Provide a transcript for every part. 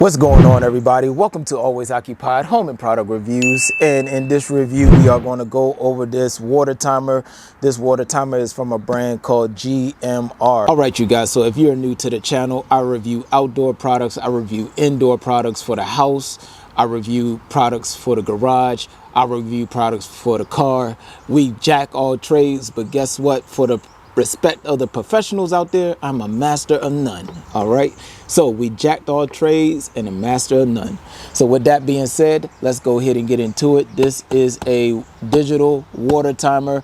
What's going on, everybody? Welcome to Always Occupied Home and Product Reviews. And in this review, we are going to go over this water timer. This water timer is from a brand called GMR. All right, you guys. So if you're new to the channel, I review outdoor products. I review indoor products for the house. I review products for the garage. I review products for the car. We jack all trades, but guess what? For the respect of the professionals out there, I'm a master of none. All right, so we jacked all trades and a master of none. So with that being said, let's go ahead and get into it. This is a digital water timer,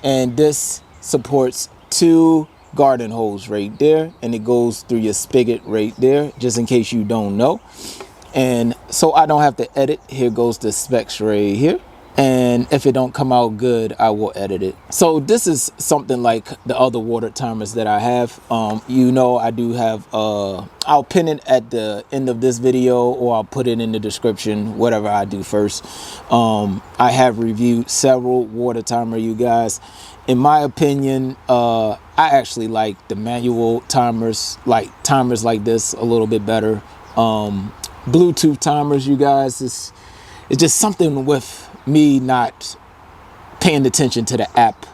and this supports 2 garden hose right there, and it goes through your spigot right there, just in case you don't know. And so I don't have to edit. Here goes the specs right here. And if it don't come out good, I will edit it. So this is something like the other water timers that I have. I do have, I'll pin it at the end of this video, or I'll put it in the description, whatever I do first. I have reviewed several water timer, you guys. In my opinion, I actually like the manual timers, like this a little bit better. Bluetooth timers, you guys, it's just something with me not paying attention to the app.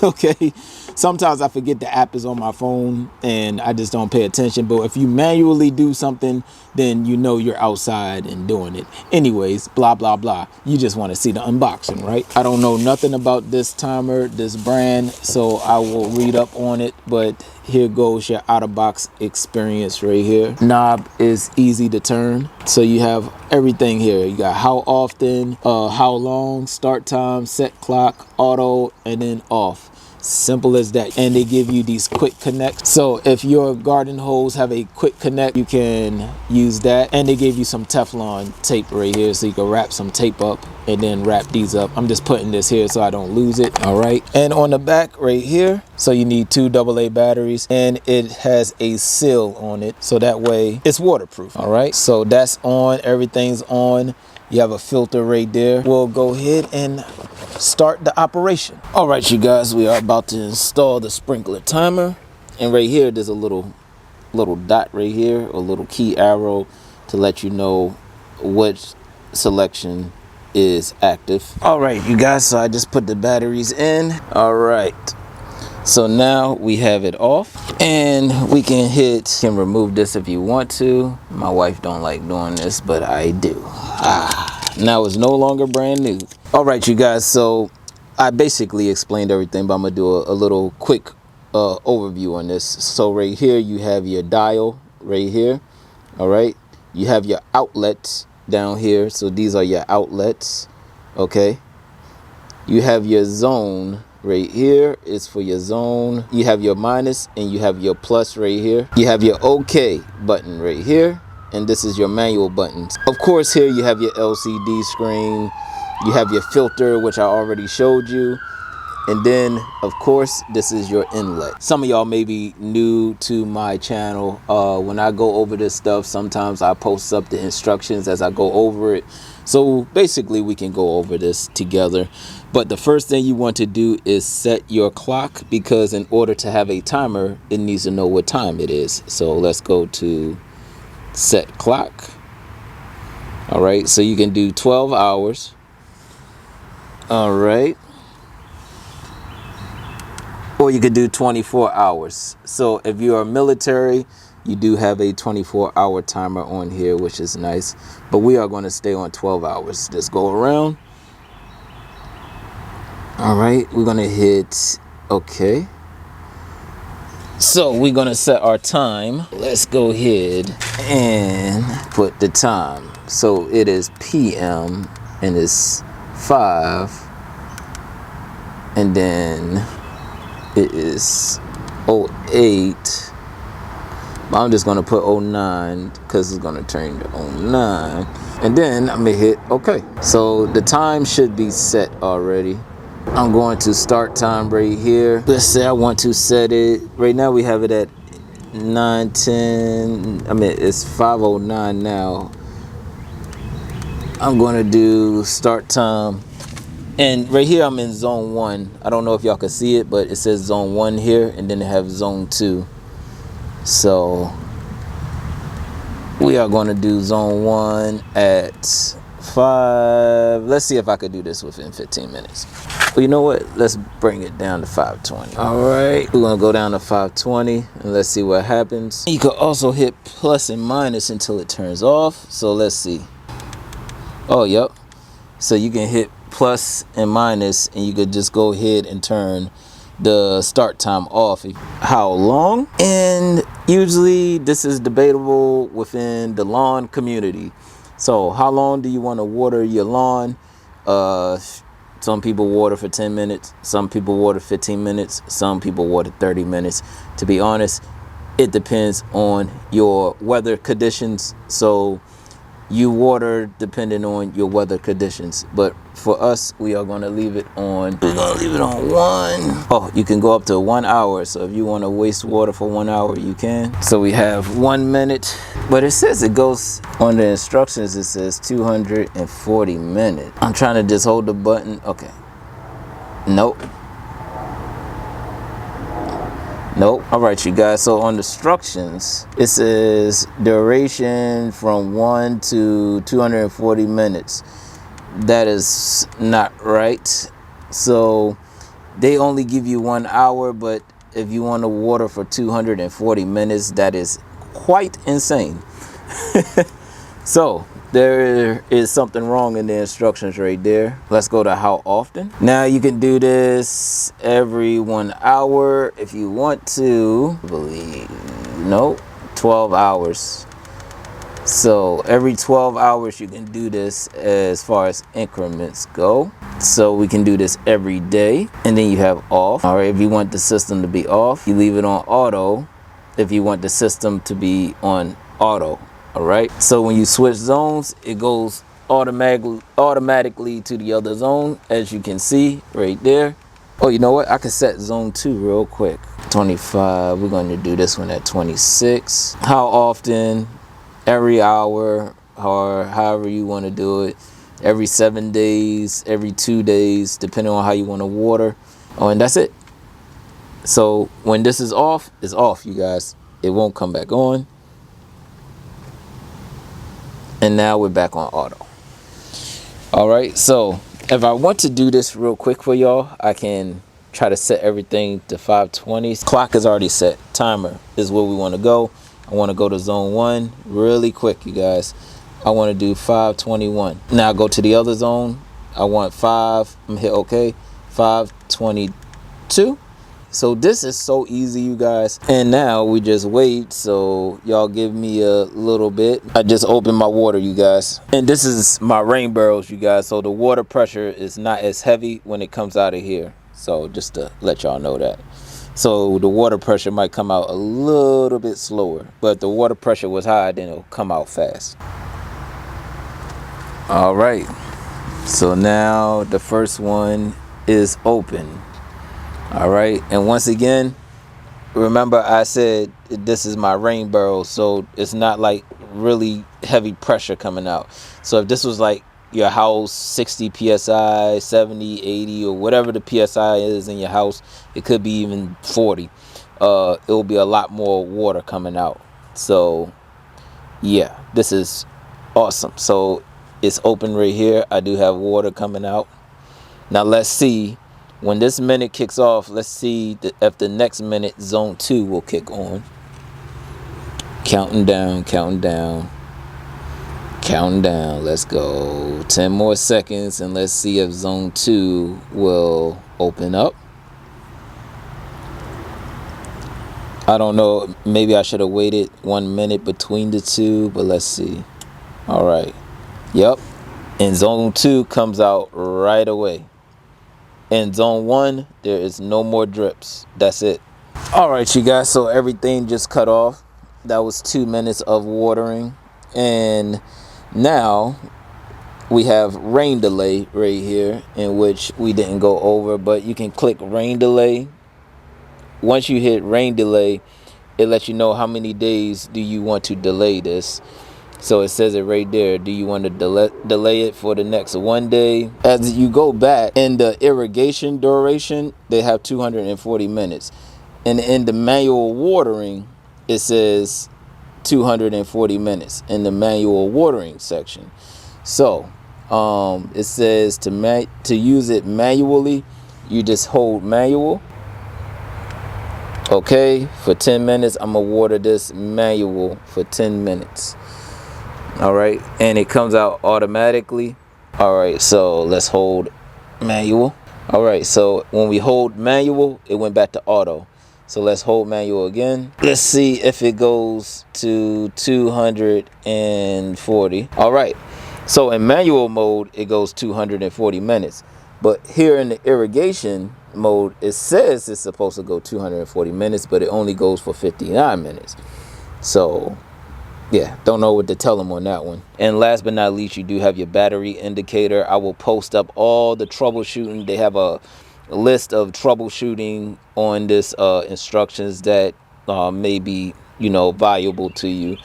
Okay, sometimes I forget the app is on my phone and I just don't pay attention. But if you manually do something, then you know you're outside and doing it. Anyways, blah blah blah, you just want to see the unboxing, right? I don't know nothing about this timer, this brand, so I will read up on it. But here goes your out-of-box experience right here. Knob is easy to turn, so you have everything here. You got how often, how long, start time, set clock, auto, and then off. Simple as that. And they give you these quick connects, so if your garden hose have a quick connect, you can use that. And they gave you some Teflon tape right here, so you can wrap some tape up and then wrap these up. I'm just putting this here so I don't lose it. All right, and on the back right here, so you need 2 AA batteries, and it has a seal on it, so that way it's waterproof. All right, so that's on, everything's on. You have a filter right there. We'll go ahead and start the operation. All right, you guys, we are about to install the sprinkler timer. And right here, there's a little dot right here, a little key arrow to let you know which selection is active. All right, you guys, so I just put the batteries in. All right, so now we have it off, and we can remove this if you want to. My wife don't like doing this, but I do. Now it's no longer brand new. All right, you guys, so I basically explained everything, but I'm gonna do a little quick overview on this. So right here, you have your dial right here. All right, you have your outlets down here, so these are your outlets. Okay, you have your zone right here, is for your zone. You have your minus and you have your plus right here. You have your OK button right here, and this is your manual buttons. Of course, here you have your LCD screen. You have your filter, which I already showed you. And then, of course, this is your inlet. Some of y'all may be new to my channel. When I go over this stuff, sometimes I post up the instructions as I go over it. So basically, we can go over this together. But the first thing you want to do is set your clock, because in order to have a timer, it needs to know what time it is. So let's go to set clock. All right, so you can do 12 hours. All right, or you could do 24 hours. So if you are military, you do have a 24-hour timer on here, which is nice, but we are going to stay on 12 hours. Just go around. All right, we're going to hit OK. So we're going to set our time. Let's go ahead and put the time. So it is PM, and it's 5, and then it is 08, but I'm just going to put 09 because it's going to turn to 09, and then I'm going to hit OK. So the time should be set already. I'm going to start time right here. Let's say I want to set it, right now we have it at 9:10, I mean it's 5:09 now. I'm going to do start time, and right here I'm in zone 1. I don't know if y'all can see it, but it says zone 1 here, and then they have zone 2. So We are going to do zone 1 at 5. Let's see if I could do this within 15 minutes. Well, you know what? Let's bring it down to 520. All right, we're going to go down to 520 and let's see what happens. You can also hit plus and minus until it turns off. So let's see. Oh, yep. So you can hit plus and minus and you could just go ahead and turn the start time off. How long? And usually this is debatable within the lawn community. So how long do you want to water your lawn? Some people water for 10 minutes, some people water 15 minutes, some people water 30 minutes. To be honest, it depends on your weather conditions. So you water depending on your weather conditions, but for us, we are going to leave it on. We're going to leave it on 1. Oh, you can go up to 1 hour. So if you want to waste water for 1 hour, you can. So we have 1 minute, but it says it goes on the instructions. It says 240 minutes. I'm trying to just hold the button. Okay. Nope. Nope. All right, you guys. So on the instructions, it says duration from 1 to 240 minutes. That is not right. So they only give you 1 hour, but if you want to water for 240 minutes, that is quite insane. So there is something wrong in the instructions right there. Let's go to how often. Now you can do this every 1 hour if you want to. I believe, no, 12 hours. So every 12 hours you can do this as far as increments go. So we can do this every day, and then you have off. All right, if you want the system to be off, you leave it on auto. If you want the system to be on auto. All right, so when you switch zones, it goes automatically to the other zone, as you can see right there. Oh, you know what? I can set zone 2 real quick. 25. We're going to do this one at 26. How often? Every hour, or however you want to do it. Every 7 days, every 2 days, depending on how you want to water. Oh, and that's it. So when this is off, it's off, you guys. It won't come back on. And now we're back on auto. All right, so if I want to do this real quick for y'all, I can try to set everything to 520. Clock is already set. Timer is where we want to go. I want to go to zone 1 really quick, you guys. I want to do 521. Now go to the other zone. I want 5. I'm hit OK. 522. So this is so easy, you guys. And now we just wait. So y'all give me a little bit. I just opened my water, you guys. And this is my rain barrels, you guys. So the water pressure is not as heavy when it comes out of here. So just to let y'all know that. So the water pressure might come out a little bit slower, but if the water pressure was high, then it'll come out fast. All right, so now the first one is open. All right, and once again, remember I said this is my rain barrel, so it's not like really heavy pressure coming out. So if this was like your house, 60 psi, 70, 80, or whatever the psi is in your house, it could be even 40. It will be a lot more water coming out. So yeah, this is awesome. So it's open right here. I do have water coming out. Now let's see, when this minute kicks off, let's see if the next minute zone 2 will kick on. Counting down, counting down. Counting down. Let's go. 10 more seconds, and let's see if zone 2 will open up. I don't know. Maybe I should have waited 1 minute between the two, but let's see. All right. Yep. And zone 2 comes out right away. In zone 1, there is no more drips. That's it. All right, you guys. So everything just cut off. That was 2 minutes of watering. And now we have rain delay right here, in which we didn't go over, but you can click rain delay. Once you hit rain delay, it lets you know how many days do you want to delay this. So it says it right there. Do you want to delay it for the next 1 day? As you go back in the irrigation duration, they have 240 minutes. And in the manual watering, it says 240 minutes in the manual watering section. So it says to use it manually, you just hold manual. Okay, for 10 minutes, I'm gonna water this manual for 10 minutes. All right, and it comes out automatically. All right, so let's hold manual. All right, so when we hold manual, it went back to auto. So let's hold manual again. Let's see if it goes to 240. All right, so in manual mode, it goes 240 minutes. But here in the irrigation mode, it says it's supposed to go 240 minutes, but it only goes for 59 minutes. So yeah, don't know what to tell them on that one. And last but not least, you do have your battery indicator. I will post up all the troubleshooting. They have a list of troubleshooting on this instructions that may be, you know, valuable to you.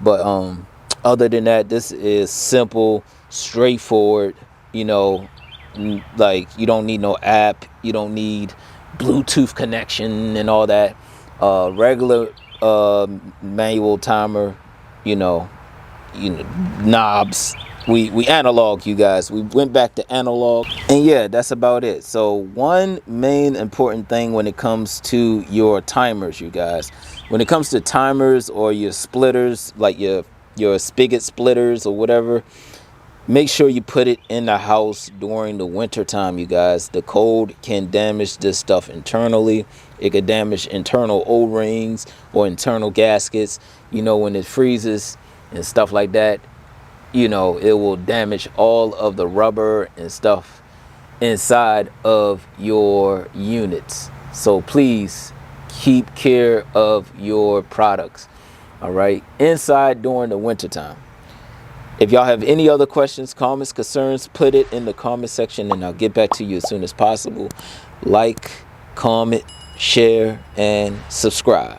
But other than that, this is simple, straightforward. You know, like you don't need no app, you don't need Bluetooth connection and all that. Regular manual timer, you know, knobs. We analog, you guys. We went back to analog, and yeah, that's about it. So one main important thing when it comes to your timers, you guys, when it comes to timers or your splitters, like your spigot splitters or whatever, make sure you put it in the house during the winter time, you guys. The cold can damage this stuff internally. It could damage internal O-rings or internal gaskets. You know, when it freezes and stuff like that, you know, it will damage all of the rubber and stuff inside of your units. So please keep care of your products, all right, inside during the winter time. If y'all have any other questions, comments, concerns, put it in the comment section and I'll get back to you as soon as possible. Like, comment, share, and subscribe.